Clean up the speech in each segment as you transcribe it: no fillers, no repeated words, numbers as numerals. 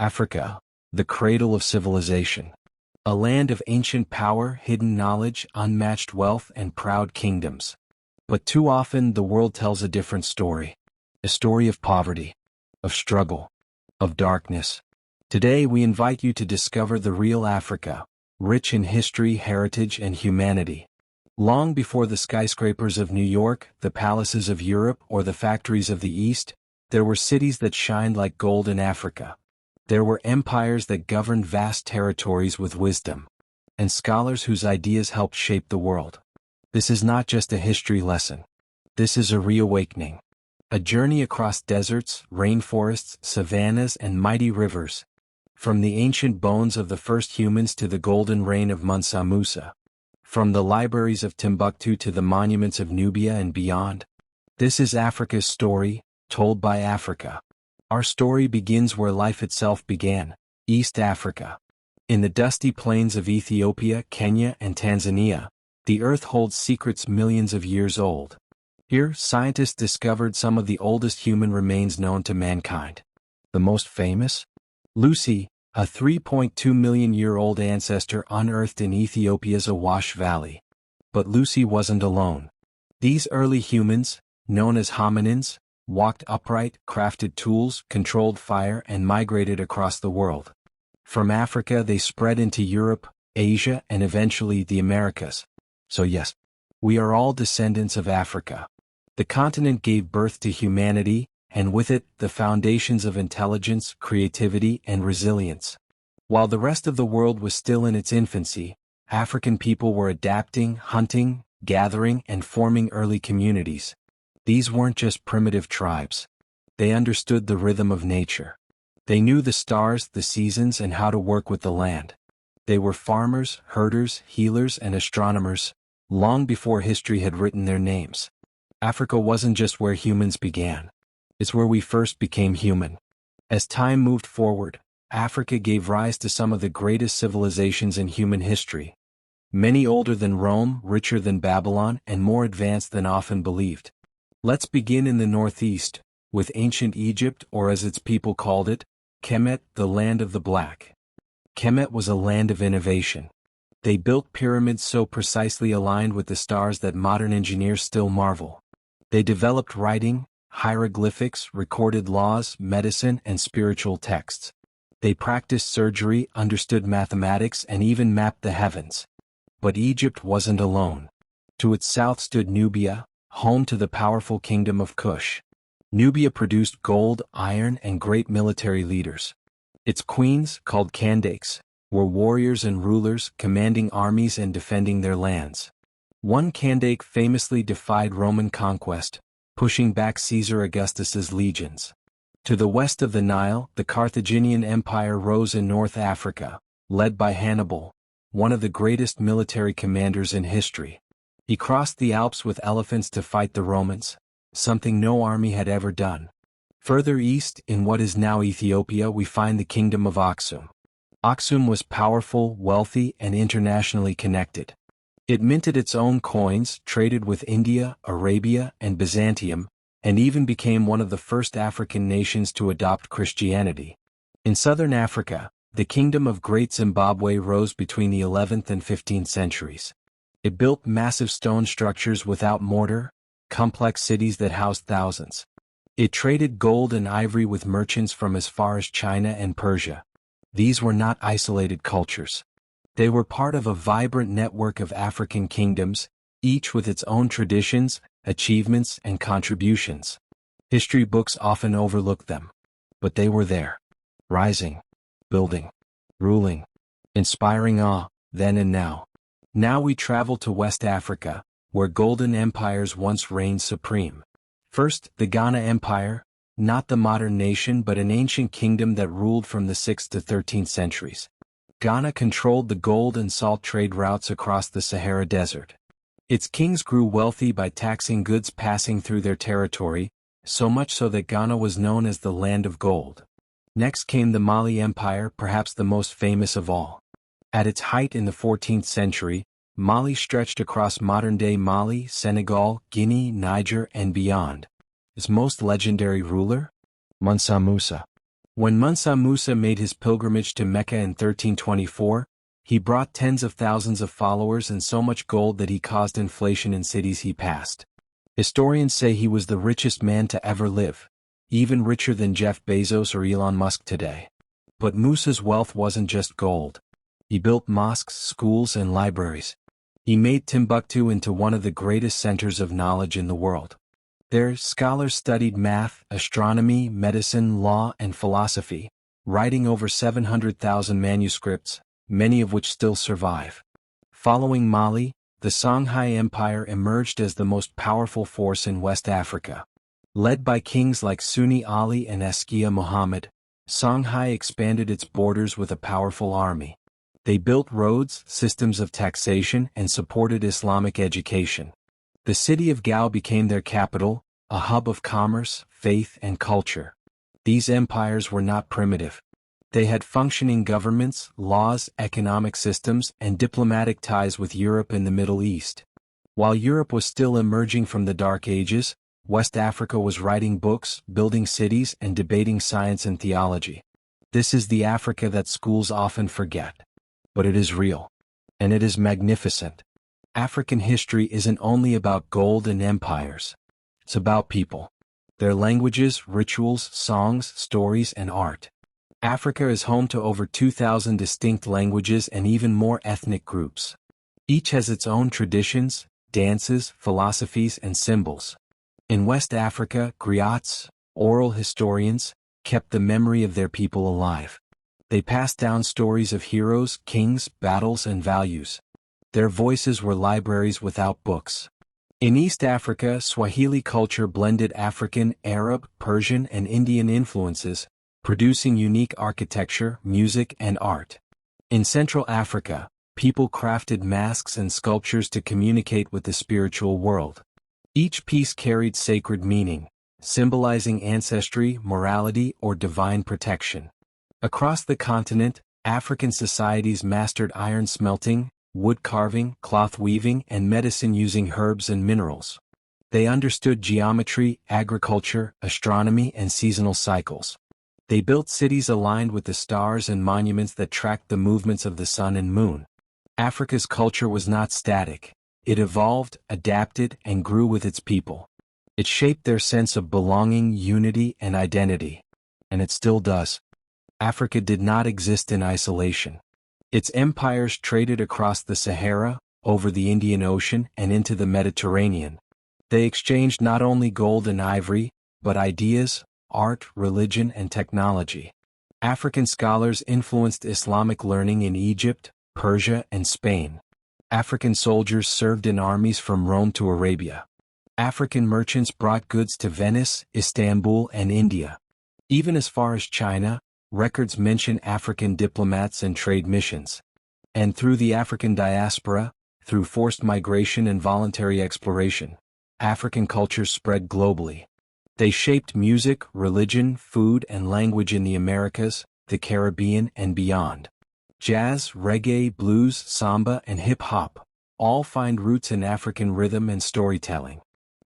Africa, the cradle of civilization. A land of ancient power, hidden knowledge, unmatched wealth, and proud kingdoms. But too often the world tells a different story. A story of poverty, of struggle, of darkness. Today we invite you to discover the real Africa, rich in history, heritage, and humanity. Long before the skyscrapers of New York, the palaces of Europe, or the factories of the East, there were cities that shined like gold in Africa. There were empires that governed vast territories with wisdom, and scholars whose ideas helped shape the world. This is not just a history lesson. This is a reawakening. A journey across deserts, rainforests, savannas, and mighty rivers. From the ancient bones of the first humans to the golden reign of Mansa Musa. From the libraries of Timbuktu to the monuments of Nubia and beyond. This is Africa's story, told by Africa. Our story begins where life itself began, East Africa. In the dusty plains of Ethiopia, Kenya, and Tanzania, the earth holds secrets millions of years old. Here, scientists discovered some of the oldest human remains known to mankind. The most famous? Lucy, a 3.2 million-year-old ancestor unearthed in Ethiopia's Awash Valley. But Lucy wasn't alone. These early humans, known as hominins, walked upright, crafted tools, controlled fire, and migrated across the world. From Africa they spread into Europe, Asia, and eventually the Americas. So yes, we are all descendants of Africa. The continent gave birth to humanity, and with it, the foundations of intelligence, creativity, and resilience. While the rest of the world was still in its infancy, African people were adapting, hunting, gathering, and forming early communities. These weren't just primitive tribes. They understood the rhythm of nature. They knew the stars, the seasons, and how to work with the land. They were farmers, herders, healers, and astronomers, long before history had written their names. Africa wasn't just where humans began. It's where we first became human. As time moved forward, Africa gave rise to some of the greatest civilizations in human history. Many older than Rome, richer than Babylon, and more advanced than often believed. Let's begin in the northeast, with ancient Egypt, or as its people called it, Kemet, the land of the black. Kemet was a land of innovation. They built pyramids so precisely aligned with the stars that modern engineers still marvel. They developed writing, hieroglyphics, recorded laws, medicine, and spiritual texts. They practiced surgery, understood mathematics, and even mapped the heavens. But Egypt wasn't alone. To its south stood Nubia, home to the powerful kingdom of Kush. Nubia produced gold, iron, and great military leaders. Its queens, called Kandakes, were warriors and rulers, commanding armies and defending their lands. One Kandake famously defied Roman conquest, pushing back Caesar Augustus's legions. To the west of the Nile, the Carthaginian Empire rose in North Africa, led by Hannibal, one of the greatest military commanders in history. He crossed the Alps with elephants to fight the Romans, something no army had ever done. Further east, in what is now Ethiopia, we find the kingdom of Aksum. Aksum was powerful, wealthy, and internationally connected. It minted its own coins, traded with India, Arabia, and Byzantium, and even became one of the first African nations to adopt Christianity. In southern Africa, the kingdom of Great Zimbabwe rose between the 11th and 15th centuries. It built massive stone structures without mortar, complex cities that housed thousands. It traded gold and ivory with merchants from as far as China and Persia. These were not isolated cultures. They were part of a vibrant network of African kingdoms, each with its own traditions, achievements, and contributions. History books often overlook them. But they were there. Rising, building, ruling, inspiring awe, then and now. Now we travel to West Africa, where golden empires once reigned supreme. First, the Ghana Empire, not the modern nation but an ancient kingdom that ruled from the 6th to 13th centuries. Ghana controlled the gold and salt trade routes across the Sahara Desert. Its kings grew wealthy by taxing goods passing through their territory, so much so that Ghana was known as the Land of Gold. Next came the Mali Empire, perhaps the most famous of all. At its height in the 14th century, Mali stretched across modern-day Mali, Senegal, Guinea, Niger, and beyond. Its most legendary ruler? Mansa Musa. When Mansa Musa made his pilgrimage to Mecca in 1324, he brought tens of thousands of followers and so much gold that he caused inflation in cities he passed. Historians say he was the richest man to ever live, even richer than Jeff Bezos or Elon Musk today. But Musa's wealth wasn't just gold. He built mosques, schools, and libraries. He made Timbuktu into one of the greatest centers of knowledge in the world. There, scholars studied math, astronomy, medicine, law, and philosophy, writing over 700,000 manuscripts, many of which still survive. Following Mali, the Songhai Empire emerged as the most powerful force in West Africa. Led by kings like Sunni Ali and Askia Muhammad, Songhai expanded its borders with a powerful army. They built roads, systems of taxation, and supported Islamic education. The city of Gao became their capital, a hub of commerce, faith, and culture. These empires were not primitive. They had functioning governments, laws, economic systems, and diplomatic ties with Europe and the Middle East. While Europe was still emerging from the Dark Ages, West Africa was writing books, building cities, and debating science and theology. This is the Africa that schools often forget. But it is real. And it is magnificent. African history isn't only about gold and empires. It's about people. Their languages, rituals, songs, stories, and art. Africa is home to over 2,000 distinct languages and even more ethnic groups. Each has its own traditions, dances, philosophies, and symbols. In West Africa, griots, oral historians, kept the memory of their people alive. They passed down stories of heroes, kings, battles, and values. Their voices were libraries without books. In East Africa, Swahili culture blended African, Arab, Persian, and Indian influences, producing unique architecture, music, and art. In Central Africa, people crafted masks and sculptures to communicate with the spiritual world. Each piece carried sacred meaning, symbolizing ancestry, morality, or divine protection. Across the continent, African societies mastered iron smelting, wood carving, cloth weaving, and medicine using herbs and minerals. They understood geometry, agriculture, astronomy, and seasonal cycles. They built cities aligned with the stars and monuments that tracked the movements of the sun and moon. Africa's culture was not static. It evolved, adapted, and grew with its people. It shaped their sense of belonging, unity, and identity. And it still does. Africa did not exist in isolation. Its empires traded across the Sahara, over the Indian Ocean, and into the Mediterranean. They exchanged not only gold and ivory, but ideas, art, religion, and technology. African scholars influenced Islamic learning in Egypt, Persia, and Spain. African soldiers served in armies from Rome to Arabia. African merchants brought goods to Venice, Istanbul, and India. Even as far as China, records mention African diplomats and trade missions. And through the African diaspora, through forced migration and voluntary exploration, African cultures spread globally. They shaped music, religion, food, and language in the Americas, the Caribbean, and beyond. Jazz, reggae, blues, samba, and hip-hop all find roots in African rhythm and storytelling.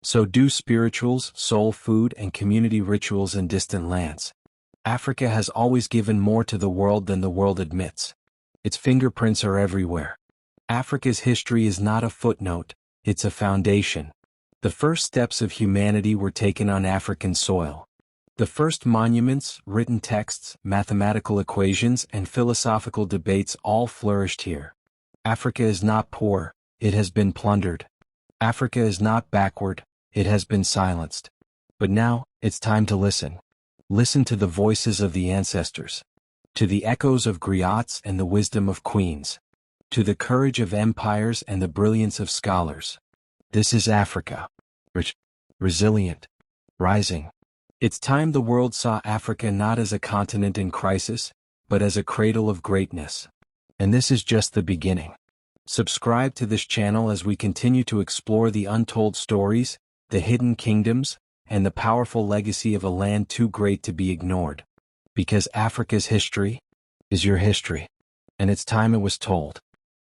So do spirituals, soul food, and community rituals in distant lands. Africa has always given more to the world than the world admits. Its fingerprints are everywhere. Africa's history is not a footnote, it's a foundation. The first steps of humanity were taken on African soil. The first monuments, written texts, mathematical equations, and philosophical debates all flourished here. Africa is not poor, it has been plundered. Africa is not backward, it has been silenced. But now, it's time to listen. Listen to the voices of the ancestors. To the echoes of griots and the wisdom of queens. To the courage of empires and the brilliance of scholars. This is Africa. Rich, resilient, rising. It's time the world saw Africa not as a continent in crisis, but as a cradle of greatness. And this is just the beginning. Subscribe to this channel as we continue to explore the untold stories, the hidden kingdoms, and the powerful legacy of a land too great to be ignored. Because Africa's history is your history, and it's time it was told.